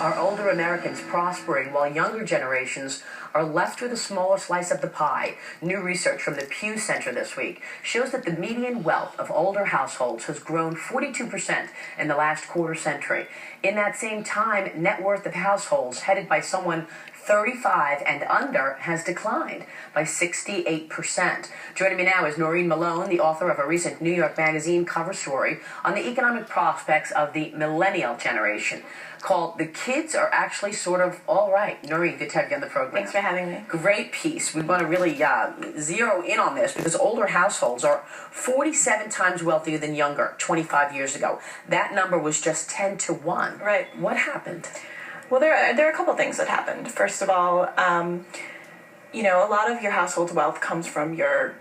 Are older Americans prospering while younger generations are left with a smaller slice of the pie? New research from the Pew Center this week shows that the median wealth of older households has grown 42% in the last quarter century. In that same time, net worth of households headed by someone 35 and under has declined by 68%. Joining me now is Noreen Malone, the author of a recent New York Magazine cover story on the economic prospects of the millennial generation, called "The Kids Are Actually Sort of All Right." Noreen, good to have you on the program. Thanks for having me. Great piece. We want to really zero in on this because older households are 47 times wealthier than younger 25 years ago. That number was just 10 to 1. Right. What happened? Well, there are a couple things that happened. First of all, a lot of your household wealth comes from your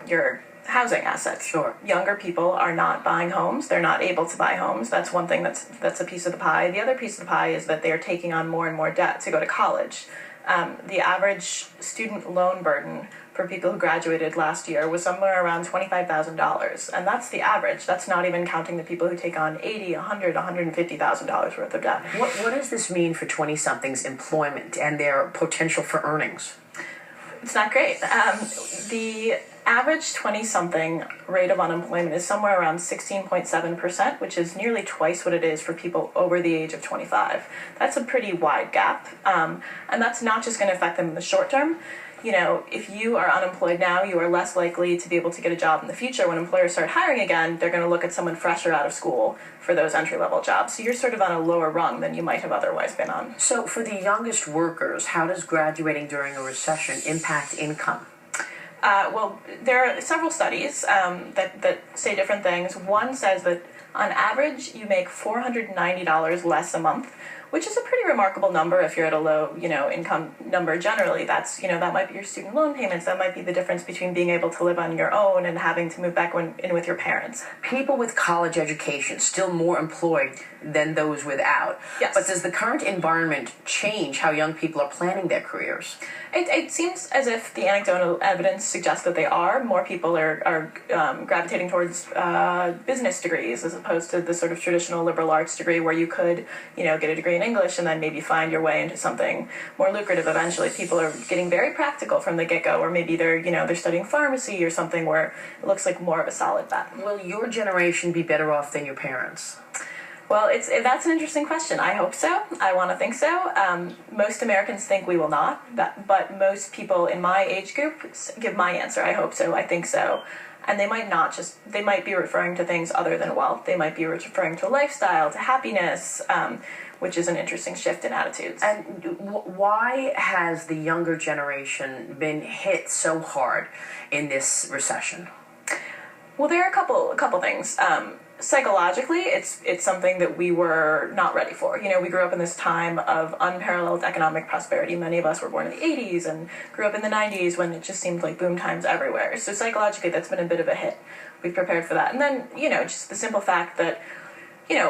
housing assets. Sure. Younger people are not buying homes. They're not able to buy homes. That's one thing that's a piece of the pie. The other piece of the pie is that they are taking on more and more debt to go to college. The average student loan burden for people who graduated last year was somewhere around $25,000, and that's the average. That's not even counting the people who take on $80,000, $100,000, $150,000 worth of debt. What does this mean for 20-somethings' employment and their potential for earnings? It's not great. The average 20-something rate of unemployment is somewhere around 16.7%, which is nearly twice what it is for people over the age of 25. That's a pretty wide gap, and that's not just going to affect them in the short term. If you are unemployed now, you are less likely to be able to get a job in the future. When employers start hiring again, they're going to look at someone fresher out of school for those entry-level jobs. So you're sort of on a lower rung than you might have otherwise been on. So for the youngest workers, how does graduating during a recession impact income? Well, there are several studies that say different things. One says that on average, you make $490 less a month, which is a pretty remarkable number if you're at a low, income number generally. That's, that might be your student loan payments. That might be the difference between being able to live on your own and having to move back in with your parents. People with college education still more employed than those without. Yes. But does the current environment change how young people are planning their careers? It seems as if the anecdotal evidence suggests that they are. More people are gravitating towards business degrees as opposed to the sort of traditional liberal arts degree where you could, get a degree in English and then maybe find your way into something more lucrative eventually. People are getting very practical from the get-go, or maybe they're studying pharmacy or something where it looks like more of a solid bet. Will your generation be better off than your parents? Well, that's an interesting question. I hope so. I want to think so. Most Americans think we will not, but most people in my age group give my answer. I hope so. I think so. And they might be referring to things other than wealth. They might be referring to lifestyle, to happiness, which is an interesting shift in attitudes. And why has the younger generation been hit so hard in this recession? Well, there are a couple things. Psychologically, it's something that we were not ready for. We grew up in this time of unparalleled economic prosperity. Many of us were born in the 80s and grew up in the 90s when it just seemed like boom times everywhere. So psychologically, that's been a bit of a hit. We've prepared for that. And then, just the simple fact that,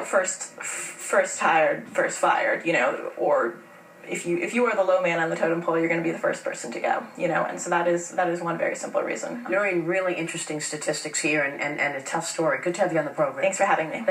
first hired, first fired, or if you are the low man on the totem pole, you're going to be the first person to go, and so that is one very simple reason. Very, really interesting statistics here and a tough story. Good to have you on the program. Thanks for having me.